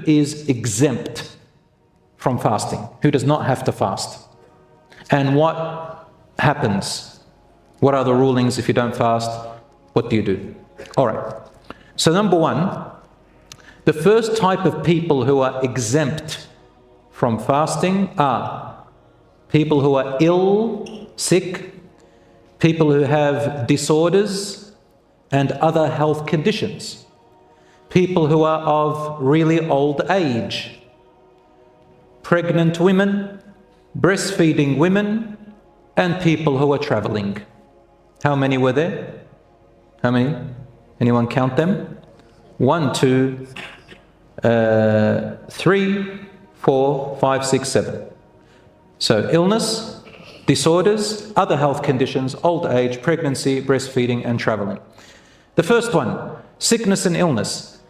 is exempt from fasting, who does not have to fast. And what happens? What are the rulings if you don't fast? What do you do? All right. So number one, the first type of people who are exempt from fasting are people who are ill, sick, people who have disorders and other health conditions, people who are of really old age, pregnant women, breastfeeding women, and people who are traveling. How many were there? How many? Anyone count them? 1, 2, 3, 4, 5, 6, 7. So illness, disorders, other health conditions, old age, pregnancy, breastfeeding, and traveling. The first one, sickness and illness.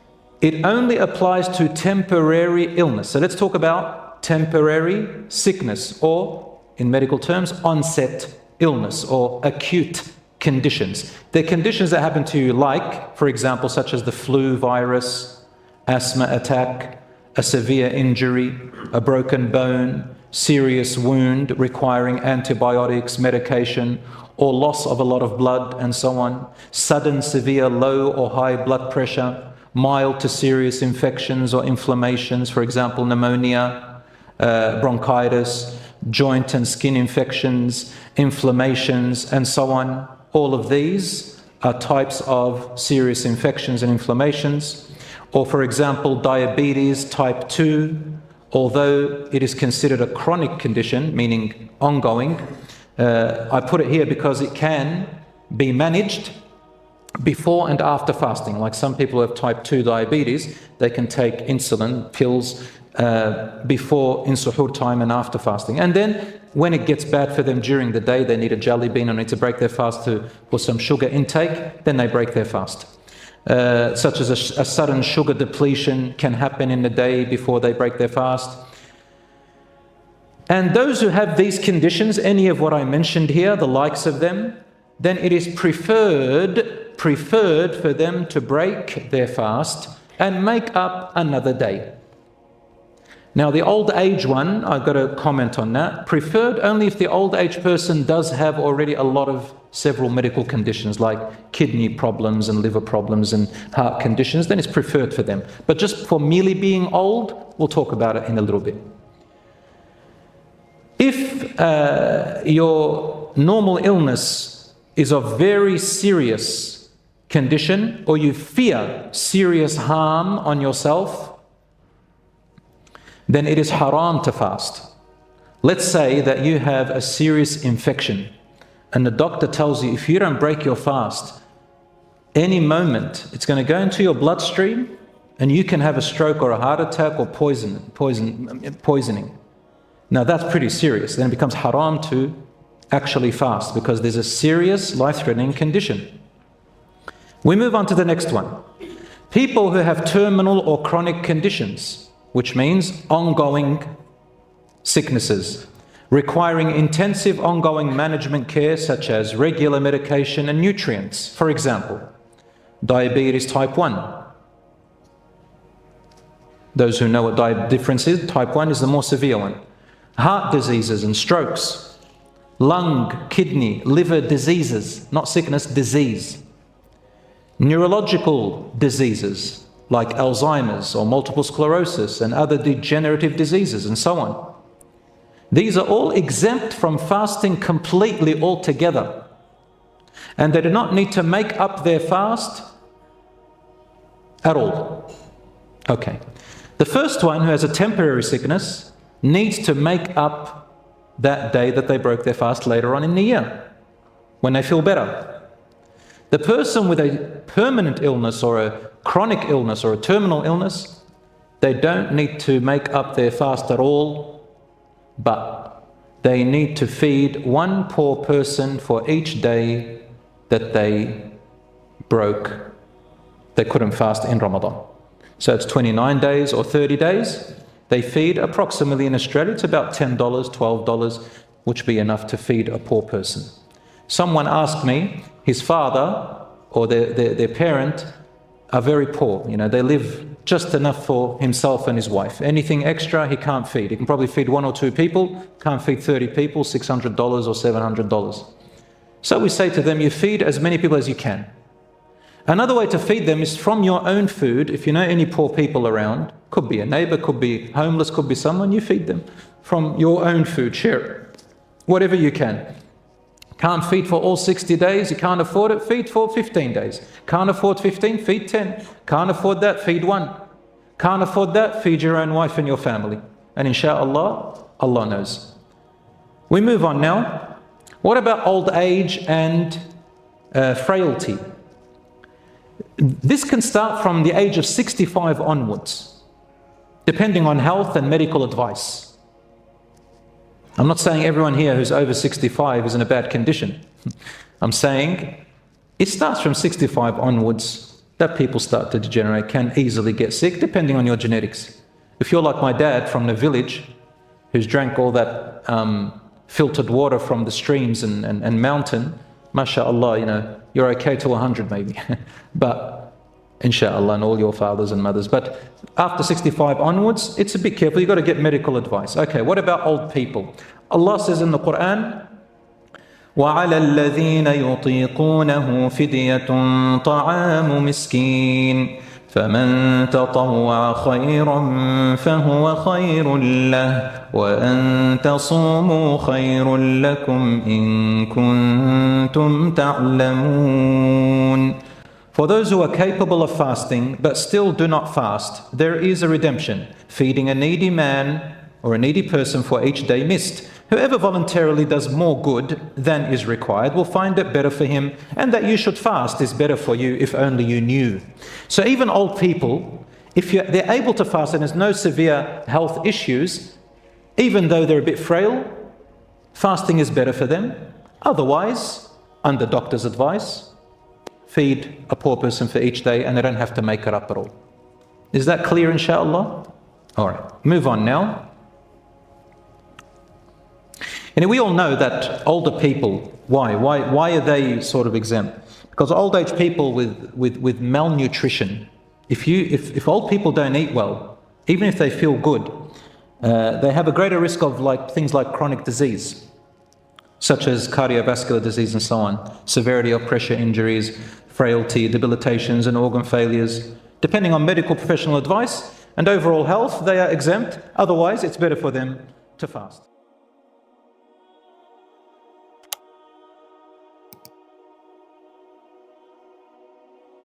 It only applies to temporary illness. So let's talk about temporary sickness, or in medical terms, onset illness or acute conditions. They're conditions that happen to you like, for example, such as the flu virus, asthma attack, a severe injury, a broken bone, serious wound requiring antibiotics, medication, or loss of a lot of blood and so on, sudden severe low or high blood pressure, mild to serious infections or inflammations, for example, pneumonia, bronchitis, joint and skin infections, inflammations, and so on. All of these are types of serious infections and inflammations. Or, for example, diabetes type 2, although it is considered a chronic condition, meaning ongoing, I put it here because it can be managed before and after fasting. Like some people who have type 2 diabetes, they can take insulin pills before in suhoor time and after fasting. And then when it gets bad for them during the day, they need a jelly bean or need to break their fast for some sugar intake, then they break their fast. Such as a sudden sugar depletion can happen in the day before they break their fast. And those who have these conditions, any of what I mentioned here, the likes of them, then it is preferred for them to break their fast and make up another day. Now, the old age one, I've got to comment on that. Preferred only if the old age person does have already a lot of several medical conditions like kidney problems and liver problems and heart conditions, then it's preferred for them. But just for merely being old, we'll talk about it in a little bit. If your normal illness is of very serious condition, or you fear serious harm on yourself, then it is haram to fast. Let's say that you have a serious infection and the doctor tells you if you don't break your fast, any moment it's going to go into your bloodstream and you can have a stroke or a heart attack or poisoning. Now that's pretty serious. Then it becomes haram to actually fast because there's a serious life-threatening condition. We move on to the next one. People who have terminal or chronic conditions, which means ongoing sicknesses, requiring intensive ongoing management care such as regular medication and nutrients. For example, diabetes type 1. Those who know what difference is, type 1 is the more severe one. Heart diseases and strokes, lung, kidney, liver diseases, not sickness, disease. Neurological diseases like Alzheimer's or multiple sclerosis and other degenerative diseases and so on. These are all exempt from fasting completely altogether. And they do not need to make up their fast at all. Okay. The first one, who has a temporary sickness, needs to make up that day that they broke their fast later on in the year, when they feel better. The person with a permanent illness or a chronic illness or a terminal illness, they don't need to make up their fast at all, but they need to feed one poor person for each day that they couldn't fast in Ramadan. So it's 29 days or 30 days. They feed approximately, in Australia, it's about $10, $12, which would be enough to feed a poor person. Someone asked me, his father or their parent are very poor. You know, they live just enough for himself and his wife. Anything extra, he can't feed. He can probably feed 1 or 2 people, can't feed 30 people, $600 or $700. So we say to them, you feed as many people as you can. Another way to feed them is from your own food. If you know any poor people around, could be a neighbor, could be homeless, could be someone, you feed them from your own food, share it, whatever you can. Can't feed for all 60 days, you can't afford it, feed for 15 days. Can't afford 15, feed 10. Can't afford that, feed 1. Can't afford that, feed your own wife and your family. And inshallah, Allah knows. We move on now. What about old age and frailty? This can start from the age of 65 onwards, depending on health and medical advice. I'm not saying everyone here who's over 65 is in a bad condition. I'm saying it starts from 65 onwards that people start to degenerate, can easily get sick, depending on your genetics. If you're like my dad from the village, who's drank all that filtered water from the streams and mountain, mashallah, you know, you're okay till 100 maybe. But inshallah, and all your fathers and mothers. But after 65 onwards, it's a bit careful. You've got to get medical advice. Okay, what about old people? Allah says in the Quran, وَعَلَى الَّذِينَ يُطِيقُونَهُ فِدْيَةٌ طَعَامُ مِسْكِينٍ فَمَنْ تَطَوَّعَ خَيْرًا فَهُوَ خَيْرٌ لَهُ وَأَنْ تَصُومُوا خَيْرٌ لَكُمْ إِن كُنْتُمْ تَعْلَمُونَ. For those who are capable of fasting but still do not fast, there is a redemption, feeding a needy man or a needy person for each day missed. Whoever voluntarily does more good than is required will find it better for him, and that you should fast is better for you if only you knew. So even old people, if they're able to fast and there's no severe health issues, even though they're a bit frail, fasting is better for them. Otherwise, under doctor's advice, feed a poor person for each day and they don't have to make it up at all. Is that clear, inshallah? All right, move on now. And we all know that older people, why are they sort of exempt? Because old age people with malnutrition, if old people don't eat well, even if they feel good, they have a greater risk of things like chronic disease, such as cardiovascular disease and so on, severity of pressure injuries, frailty, debilitations and organ failures. Depending on medical professional advice and overall health, they are exempt. Otherwise, it's better for them to fast.